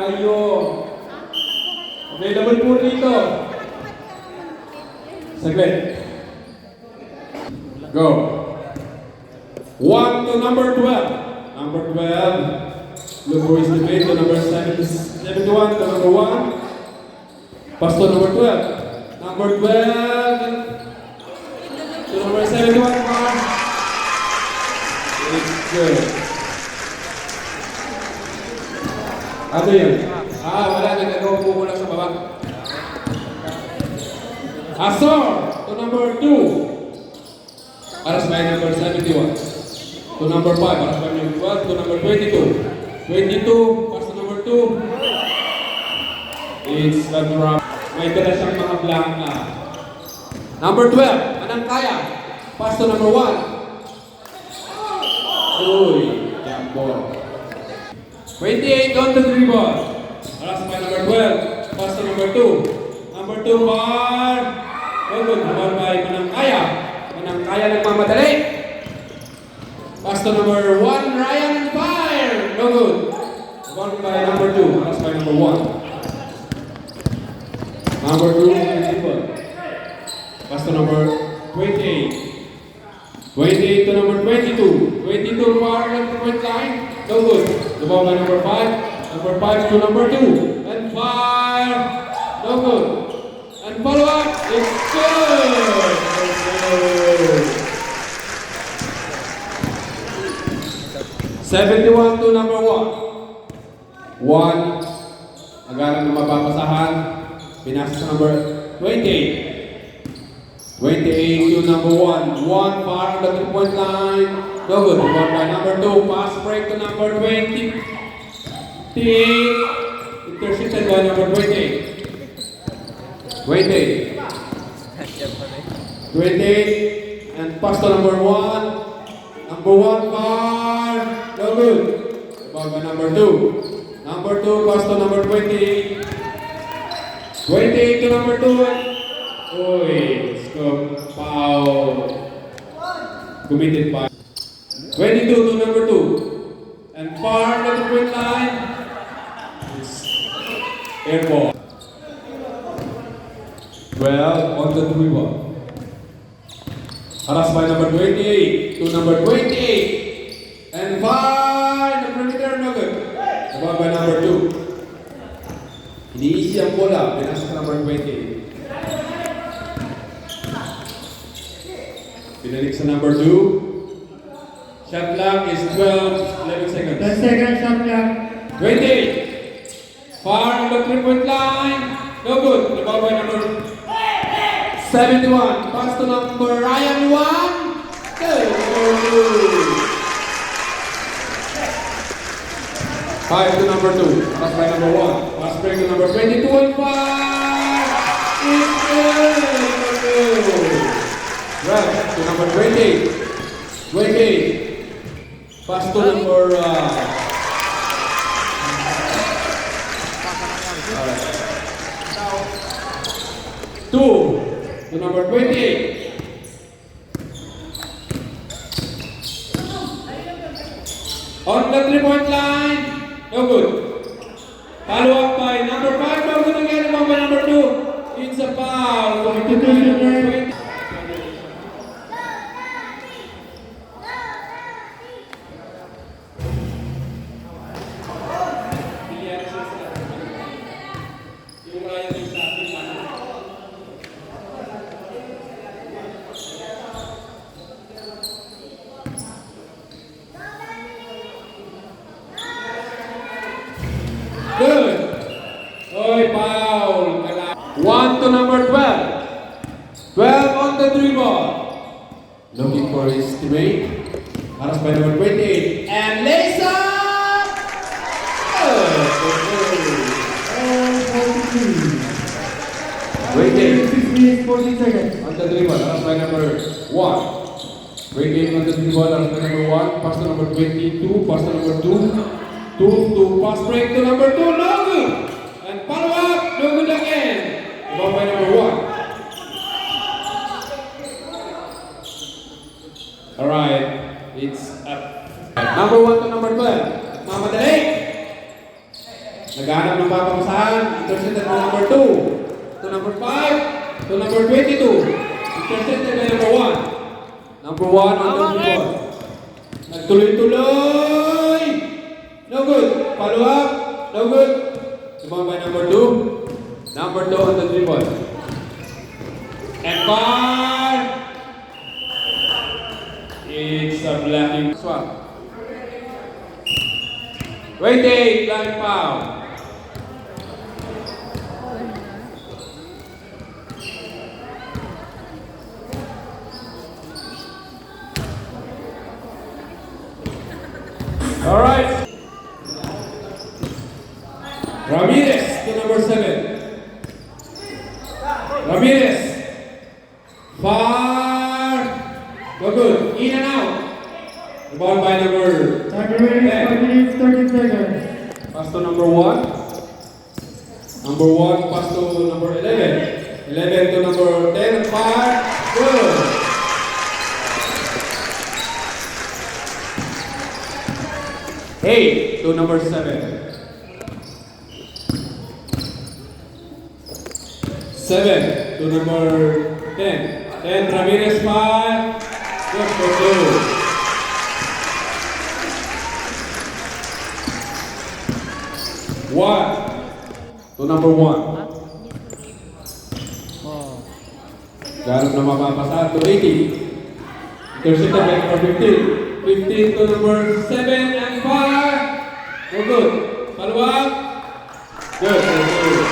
kayo. Available po rito. Saglit. Go. 1 to number 12. Number 12. Look who is the mate to number 71 to number 1. Pass to number 12. Number 12 to number 71. It's good. Ano yun? Wala. Nagagawa po ko lang sa baba. Asor to number 2. Aras by number 71. To number 5. Aras by number 12. To number 22. 22. Pass to number 2. It's a drop. May dala siyang mga blanca. Number 12. Anong kaya? Pass to number 1. Uy. Jump ball. 28 on the dribble. Aras by number 12. Pass to number 2. Number 2 bar. Good. Number by Manang Kaya. Manang Kaya nagmamadali. Pass to number 1. Ryan and fire. No good. One by number 2. Aras by number 1. Number 2 dribble. Pass to number 28. 28 to number 22. 22 bar at the point line. No good. The ball by number 5. Number 5 to number 2. And fire. No good. And follow up. It's good. It's good. 71 to number 1. 1. Agad na mapapasahan. Pinasa sa number 28. 28 to number 1. 1 far on the 3-point line. No good. The ball by number 2. Pass break to number 20. Intercepted by number 28. 28. 28. And pass to number 1. Number 1 far. No good. The ball by number 2. Number 2 pass to number 28. 28 to number 2. Uy, let's go. Foul. Committed by 22 to number 2. And far to the point line. It's air ball. 12 on the dribble. Harass by number 28 to number 28. And far the perimeter, no good. The ball by number 2. Iniisi ang bola. Pinasa sa number 28. Pinalik sa number 2. Shot clock is 11 seconds. 10 seconds shot clock. 28. Far on the 3-point line. No good. The ball by number 71. Pass to number Ryan 1. Good. 5 to number 2. Pass by number 1. Pass break to number 22 and 5. It's good. Right. To number 28. 28. Pass to number... Two to number 28. On the 3-point line. No good. Follow up by number 5. No good again. By number 2. It's a foul. Number 20. Good. Oy, foul. 1 to number 12. 12 on the dribble. Looking for his teammate. Harass by number 28. And lays up! Good. 28. 6 minutes, 14 seconds. On the dribble. Harass by number 1. 28 on the dribble. Harass by number 1. Pass to number 22. Pass to number 2. 2 to pass break to number 2, no good. And follow up, no good again. Ball by number 1. Alright, it's up. Number 1 to number 12. Mamadali. Naghanap ng papapasahan. Intercepted by number 2. To number 5. To number 22. Intercepted by number 1. Number 1 on the ball. Nagtuloy-tuloy. No good. Follow up. No good. Rebound by number 2. Number 2 on the dribble. And fire. It's a blocking swap. 28, blind foul. All right. Ramirez to number 7. Ramirez. Far. No good. In and out. The ball by number Time remaining 5 minutes, 30 seconds. pass to number 1. Number 1 pass to number 11. 11 to number 10 and 5. Good. Eight to number 7. 7 to number 10. 10 Ramirez 5. Good for 2. 1 to number 1. Garap na mapapasa to 80. Intercepted by number 15. 15 to number 7 and 5. No good. Follow up. Good. Good.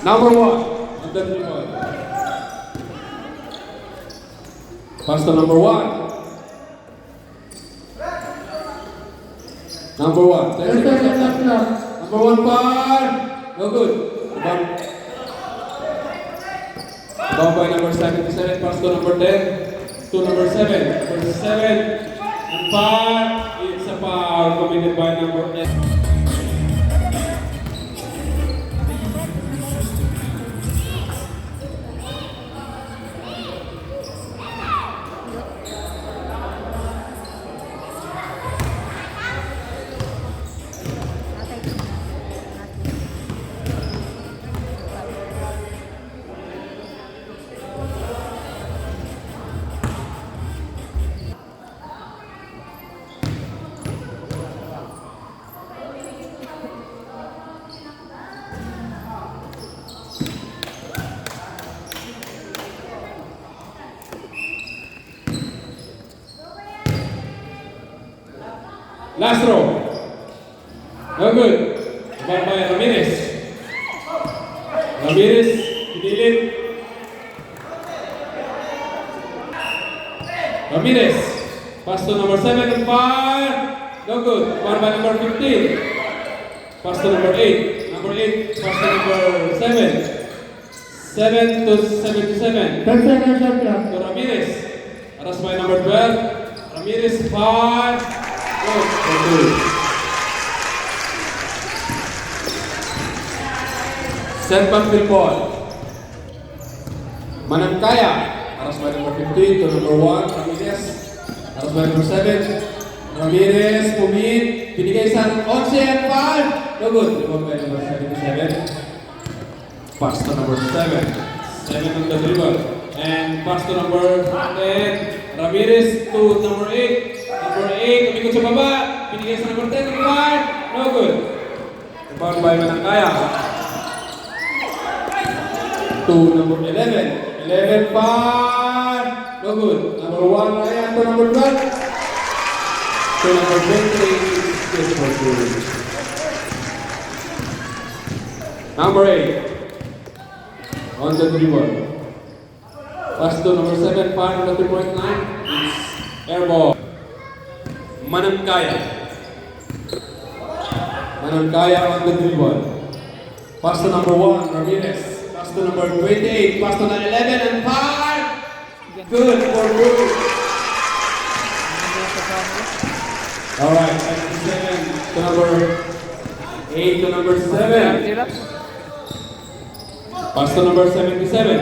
Number 1 on the dribble. Pass to number 1. Number 1. 10 seconds left clock. Number 1 par. No good. Ball by number 77. Pass to number 10. To number 7. Number 7. And par. It's a foul committed by number 10. Last row. No good. Ball by Ramirez. Ramirez, pinilin. Ramirez. Pass to number 7 and 5. No good. Ball by number 15. Pass to number 8. Number 8. Pass to number 7. 7 to 77. 10 seconds left clock. To Ramirez. Arras by number 12. Ramirez 5. Set backfield ball. Manangkaya. Aras by number 15 to number 1. Ramirez. Aras by number 7. Ramirez. Pumit. Pinigay sa 11 and 5. No good. Rebound by number 77. Pass to number 7. 7 on the dribble. And pass to number 10. Ramirez to number 8. Number 8, umikot sa baba. Pinigay sa number 10 and 5. No good. Rebound by Manangkaya. To number 11. 11, 5. No good. Number 1, Ryan to number 12. To number 20, good for 2. Number 8. On the dribble. Pass to number 7, 5 on the 3-point line. It's air ball. Manangkaya. Manangkaya on the dribble. Pass to number 1, Ramirez. Pass to number 28. Pass to the 11 and 5. Good for good. Alright, 77 to number 8 to number 7. Pass to number 77.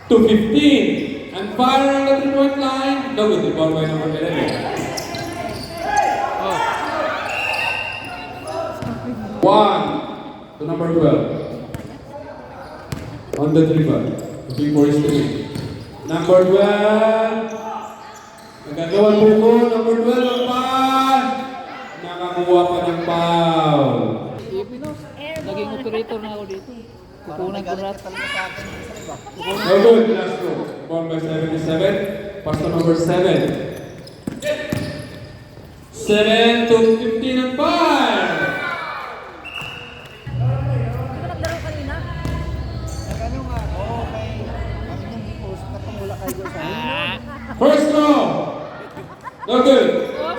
To 15. And fire on the 3-point line. No good. The ball by number 11. 1 to number 12. On the dribble. Looking for his teammate. Number 12. Nagagawan po ko. Number 12 ang pass. Nakakuha pa ng foul. Naging operator na ako dito. Kukunan ko rat. No good. Last throw. Ball by 77. Pass to number 7. 7 to 15 and 5. Naglaro kanina? Nagano nga ako kay kami niyang i-post na pamula kayo sa First throw. No good.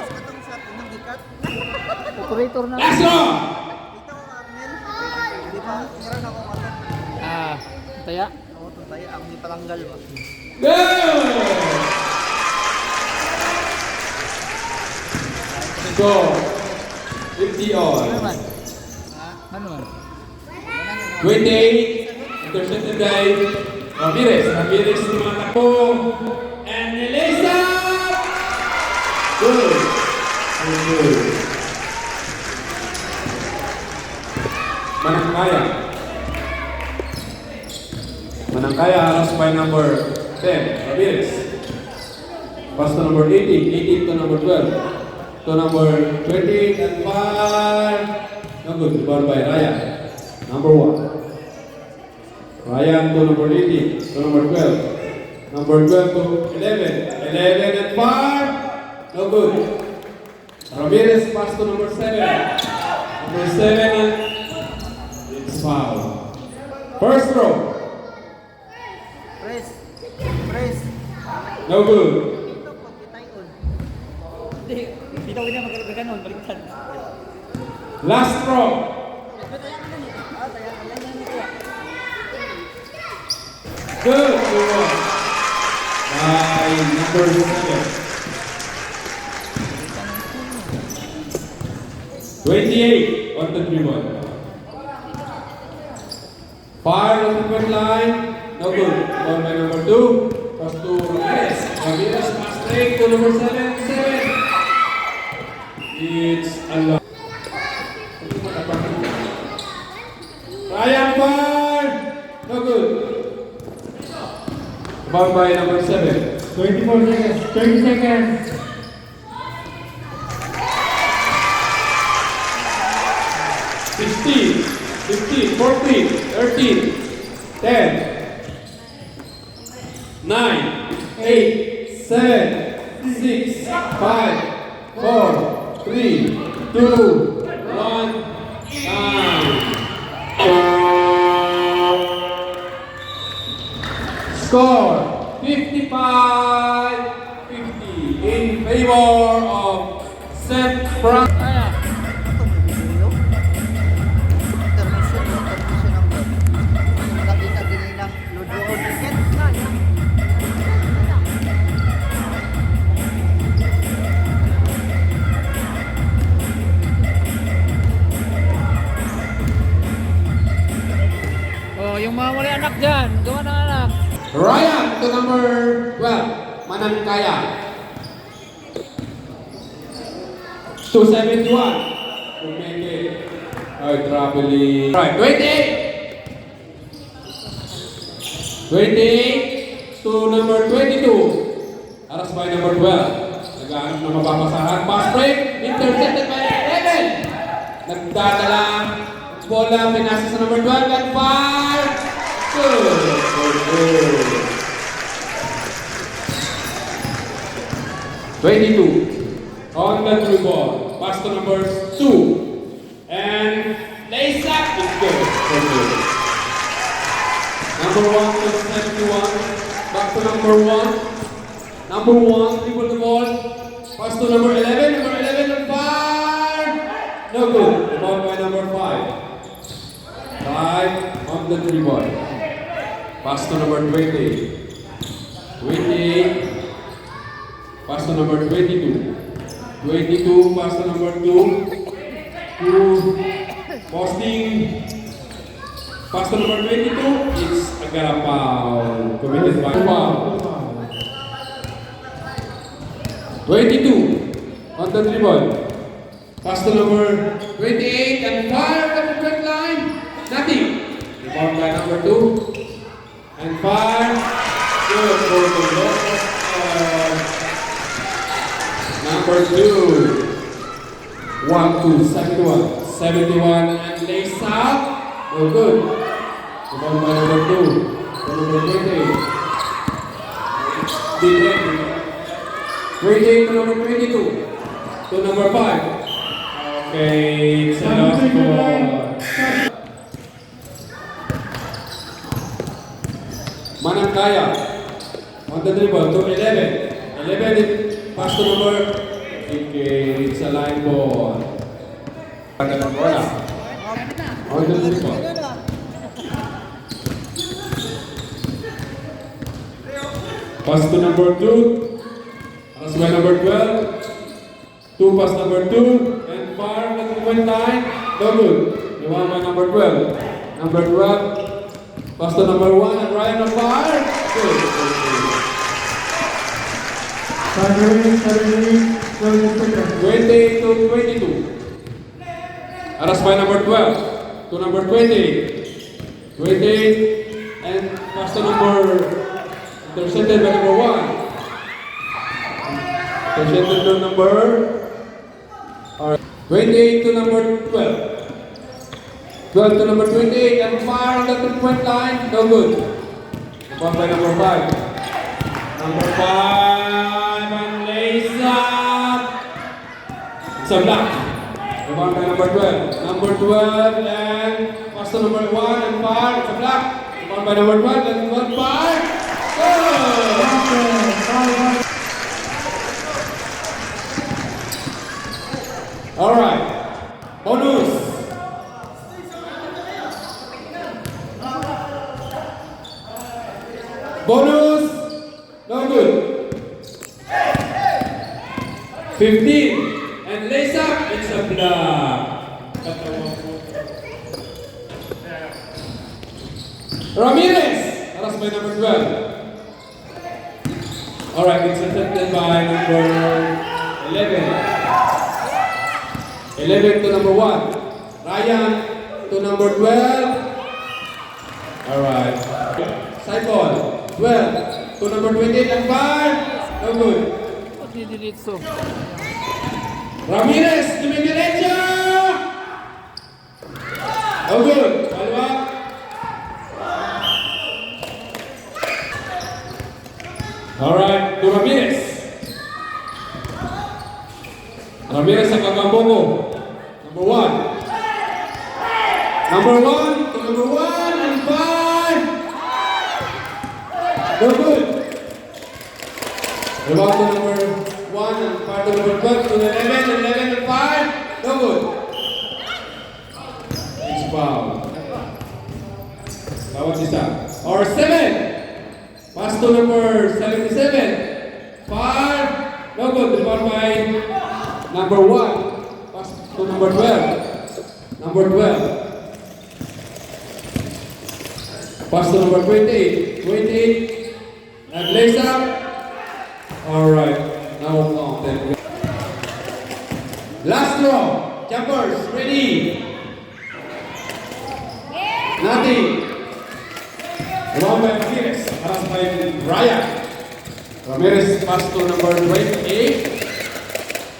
katong sa pinang dikat. Operator na. Last throw. Ito Arnel. Di ba? Meron ako ano. Taya. Oo, taya. Ang di palanggal ba? Good. Go. 50 all. Ano man? Ano man? 28. Intercepted by Ramirez. Ramirez tumatakbo. And Elisa. Good. Good. Manangkaya. Manangkaya haras by number 10. Ramirez. Pass to number 18. 18 to number 12. To number 20 and 5. No good. Ball by Ryan. Number 1. Ryan to number 18. To number 12. Number 12 to 11. 11 and 5. No good. Ramirez pass to number 7. Number 7 and it's foul. First throw. Press. Press. No good. Ito pag itayon. Hindi daw niya magaganon, baliktad. Last throw. Good. Good one. By number 7. 28 on the dribble. Fire on the point line. No good. Ball by number 2. Pass to Ramirez. Ramirez pass straight to number 7. 7. It's a lot. Ryan fire. No good. Ball by number 7. 24 seconds. 30 seconds. 16, 15, 14, 13, 10, 9, 8, 7, 6, 5, 4, 3, 2, 1, time. Score 55, 50 in favor of St. Francis. Ito may video. Intermission ang web. Nakita din nilang Lord Road ticket. Oh, yung mga muli anak dyan, gawa ng anak. Ryan to number 12, Manangkaya. 271. Umeke. Ay, traveling. Right, 28. 28 to number 22. Aras by number 12. Naghahanap na mapapasahan. Pass break. Intercepted by 11. Nagdadala. Bola. Pinasa sa number 12. And fire. Good. Good. 22. On the through ball. Pass to number 2. And lays up. It's good. Good. Number 1 to 71. Back to number 1. Number 1, dribble the ball. Pass to number 11. Number 11 on fire. No good. The ball by number 5. 5 on the dribble. Pass to number 20. 28. Pass to number 22. 22, pass to number 2. 2. Posting. Pass to number 22. It's a foul. Committed by foul. 22 on the dribble. Pass to number 28 and fire the Nothing. Rebound by number 2. And fire. Good for the Locos of number 2. 1-2, 71. 71 and lace up. Oh, good. Rebound by number 2. To number 20. Big hit. 28 to number 22. To number 5. Okay, it's a loss for Manangkaya. On the dribble to 11. 11 it pass to number. Okay, it's a line ball. Wala. On the dribble. Pass to number 2. Pass by number 12. 2 pass number 2. And far at the point line. No good. The one by number 12. Number 12. Pass to number 1 and Ryan on fire. Good. 28 to 22. Aras by number 12 to number 28. 28 and pass to number intercepted by number 1. Intercepted to number 28 to number 12. 12 to number 28 and fire on the 3-point line. No good. Rebound by number 5. Number 5 and lace up. It's a block. Rebound by number 12. Number 12 and pass to number 1 and fire. It's a block. Rebound by number 12 and 1 fire. Good. All right. Bonus. Bonus. No good. 15. And lace up. It's a block. Ramirez. Aras by number 12. All right. It's attempted by number 11. 11 to number 1. Ryan to number 12. Alright. Cycle. 12 to number 28 and 5. No good. Ramirez to Miguelecha. No good. Follow up. Alright. To Ramirez. Ramirez sa Kagambogo. Number 1. Number 1 to number 1 and 5. No good. Rebound to number 1 and 5 to number 12 to 11 and 11 and 5. No good. It's foul. Bawat isa. Or 7. Pass to number 77. 5. No good. Rebound by number 1, pass to number 12. Number 12. Pass to number 28. 28. And lace up. Alright. Now counted. Last draw. Jumpers. Ready. Nothing. Rebound by Ramirez. Pass by Ryan. Ramirez pass to number 28.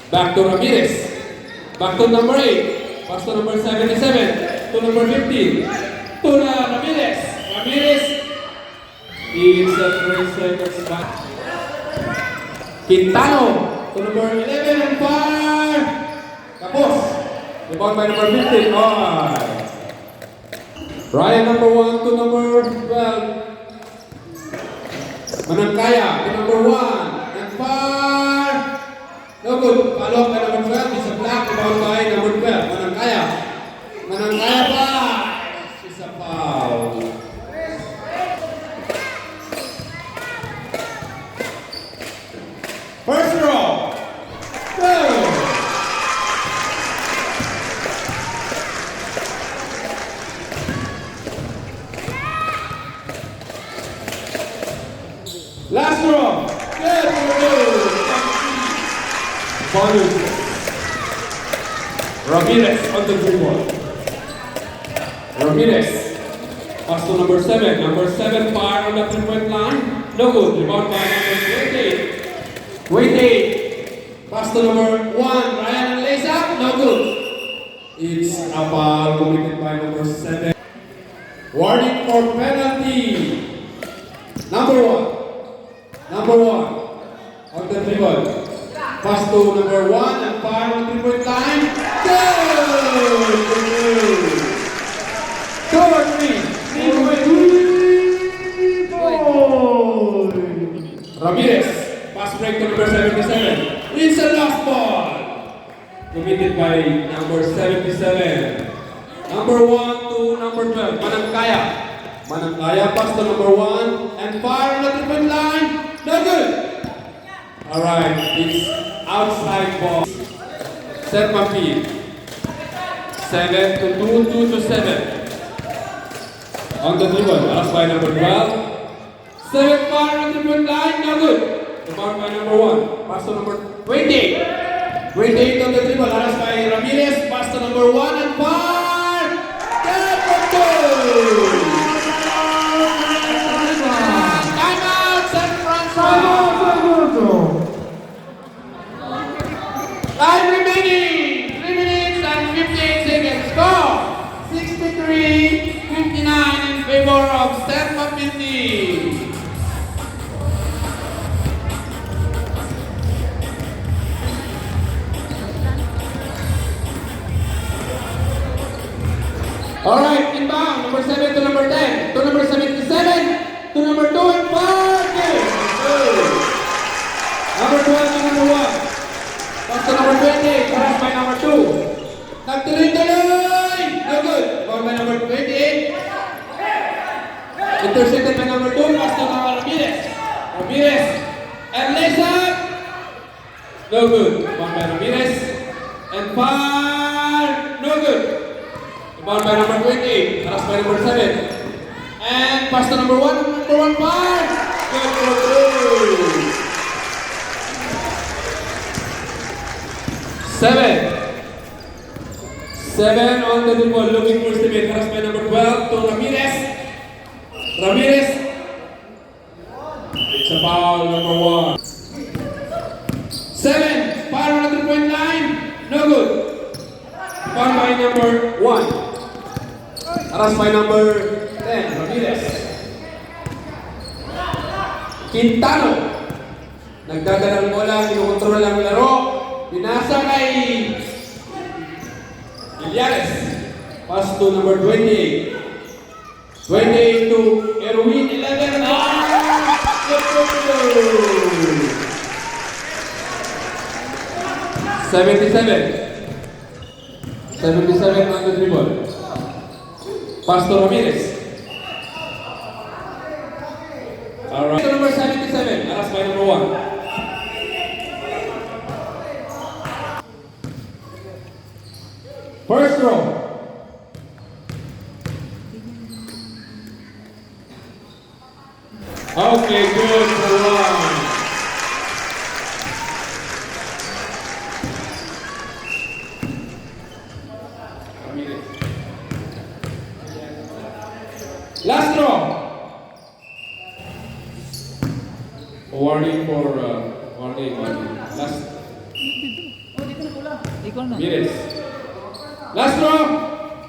Back to Ramirez. Back to number 8. Pass to number 77. To number 15. To Ramirez. Ramirez. It's a 3 seconds back. Quintano. To number 11 and 5. Tapos. Rebound by number 15. Alright. Ryan number 1 to number 12. Manangkaya to number 1 and 5. No good. Follow up by number 12. It's a block. Rebound by number 12. Manangkaya. Manangkaya pa. It's a foul. First row. Go. Last row. Good. Bonus. Ramirez on the dribble. Ramirez. Pass to number 7. Number 7 fire on the 3-point line. No good. Rebound by number 28. 28. Pass to number 1. Ryan lays up. No good. It's a foul committed by number 7. Warning for penalty. Number 1. Number 1. On the dribble. Pass to number 1 and fire on the 3-point line. Good! Cover 3. Ramirez. Pass break to number 77. It's a last ball. Committed by number 77. Number 1 to number 12. Manangkaya. Manangkaya. Pass to number 1 and fire on the 3-point line. No good. Alright, it's outside ball. Set my feet. 7 to 2, 2 to 7. On the dribble, pass by number 12. 7 fire on the 3-point line, no good. Rebound by number 1. Pass to number 28. 28 on the dribble, pass by Ramirez. Pass to number 1 and fire. Good. Time out, San Francisco. Time remaining, 3 minutes and 58 seconds. Score 63-59 in favor of San Mapindi. Alright, inbound, number 7 to number 10, to number 77, to number 2 and 5. Number 12 to number 1. Pass to number 20, pass by number 2. Nagtuloy-tuloy! No good. Ball by number 28. Intercepted by number 2, pass to number Ramirez. Ramirez, and lays up. No good. Ball by Ramirez, and fire. No good. Ball by number 28, pass by number 7. And pass to number 1, number 1 fire. Good for 2. 7 on the dribble, looking for Steven. Pass by number 12 to Ramirez. Ramirez. It's a foul, number 1. 7, fire on the 3-point line. No good. Foul by number 1. Pass by number 10, Ramirez. Quintano. Nagdadala ng bola, kinukontrol ang laro. Pinasa kay Illares. Pass to number 28. 28 to Erwin. 11. 77 on the dribble. Pass to Ramirez. Alright. To number 77. Pass by number 1. First row. Okay, good for 1. Last row. Warning for warning. Last. Ramirez. Last row.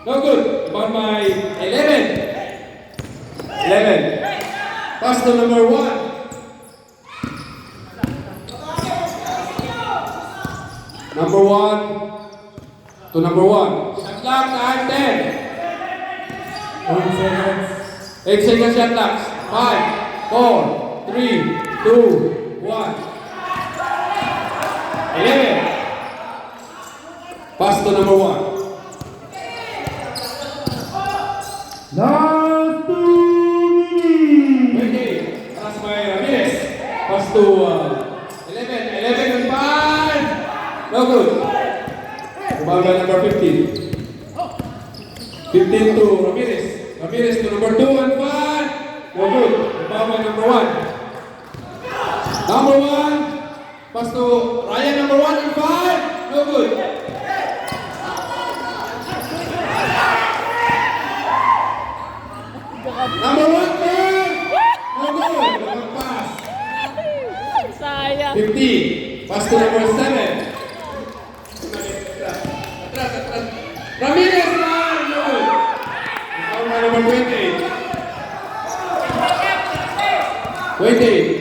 No good. About by 11. 11. Pass to number 1. Number 1 to number 1. Shot clock at 10. 8 seconds. 8 seconds shot clock. 5, 4, 3, 2, 1. 11. Pass to number 1. Last 2 minutes. 20. Pass by Ramirez. Pass to 11. 11 and 5. No good. Rebound by number 15. 15 to Ramirez. Ramirez to number 2 and 5. No good. Rebound by number 1. Number 1. Pass to Ryan number 1 and 5. No good. 20. Pass to number 7. Atras. Ramirez na! Good. Foul by number 20. 28.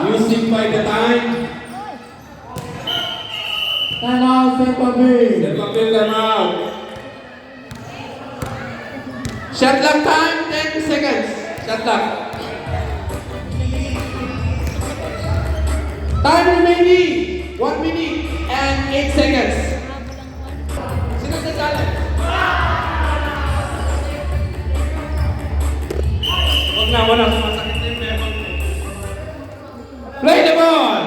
Using by the time. Time out, Sempaville. Sempaville time out. Shot clock time, 10 seconds. Shot clock. Time remaining, 1 minute and 8 seconds. Sino sa challenge? Wala. Sumasakit yung level. Play the ball!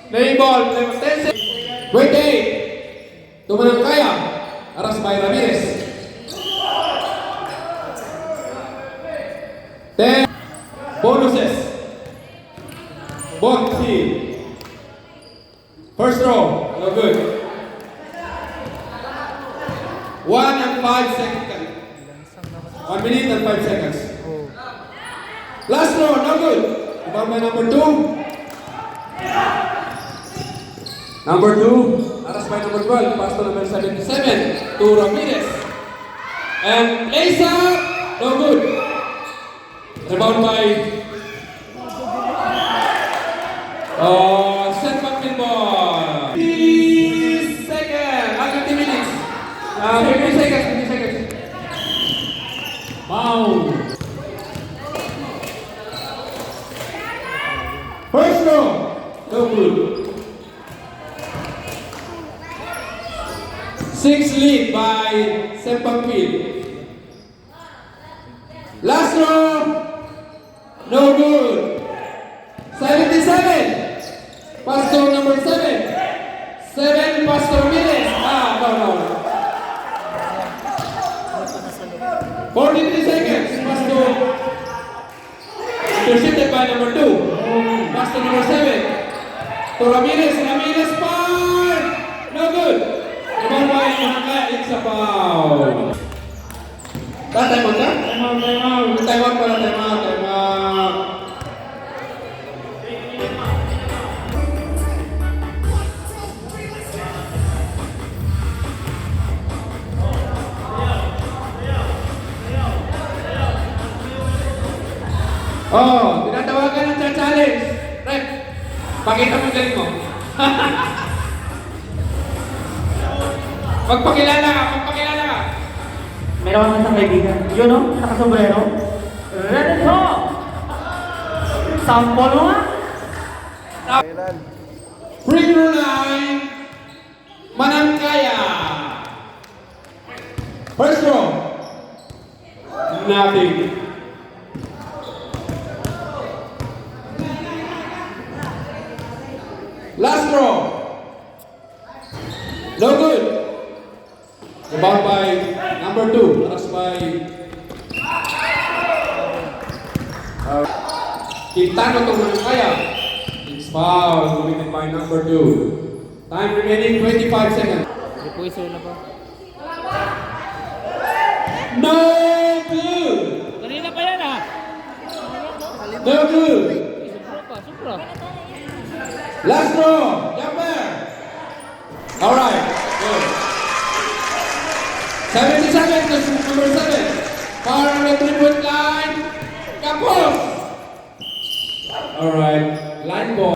Play ball, 10 seconds. 28. Tumanang kaya. Aras by Ramirez. 10. Bonuses. Bot team. First row. No good. 1 and 5 seconds. 1 minute and 5 seconds. Last row. No good. Rebound by number 2. Number 2. Aras by number 12. Pass to number 77. To Ramirez. And lace up. No good. Rebound by Sempaville ball. 50 seconds. 50 minutes. 50 seconds. Wow. First row. No good. 6 lead by Sempaville. Last row. No good. 77. Pastor number 7. 7 Pastor Ramirez. No. 43 seconds. Pastor. Intercepted by number 2. Pastor number 7. To Ramirez. Ramirez foul. No good. Number 5. It's a foul. Time out ka? Time out pala. Time out. Tinatawagan ng challenge. Rep, pakita mo yung galing mo. Magpakilala ka. Meron kang isang kaibigan. Yun o, nakasombrero. Ready to! Sample mo nga. Free throw line. Manangkaya. First row. Nothing. Last row. No good. Rebound by number 2. Aras by Quintano to Manangkaya. It's foul committed by number 2. Time remaining 25 seconds. No good. Kanina pa yan No good. Supra. Last row. Jumper. All right. Good. 70 seconds. Number 7. Far on the 3-point line. Kapos. All right. Line ball.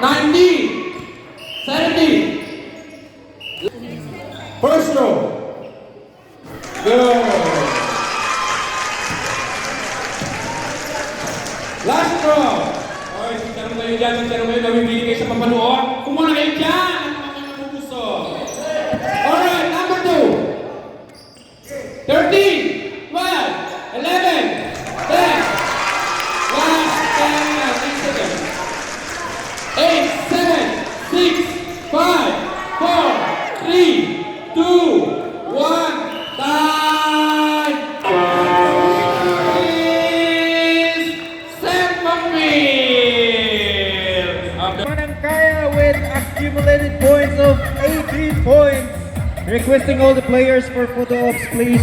90. 70. First row. Good. Last row. Okay, sintarong kayo dyan. Gawin kayo sa papanood. Kumuna kayo dyan. Ano mga napupuso? Alright, number 2. 13. 12. 11. 10. Last 10 seconds. 8, 7, 6, 5, 4, 3, 2, 1. Time. Manangkaya with accumulated points of 18 points. Requesting all the players for photo ops, please.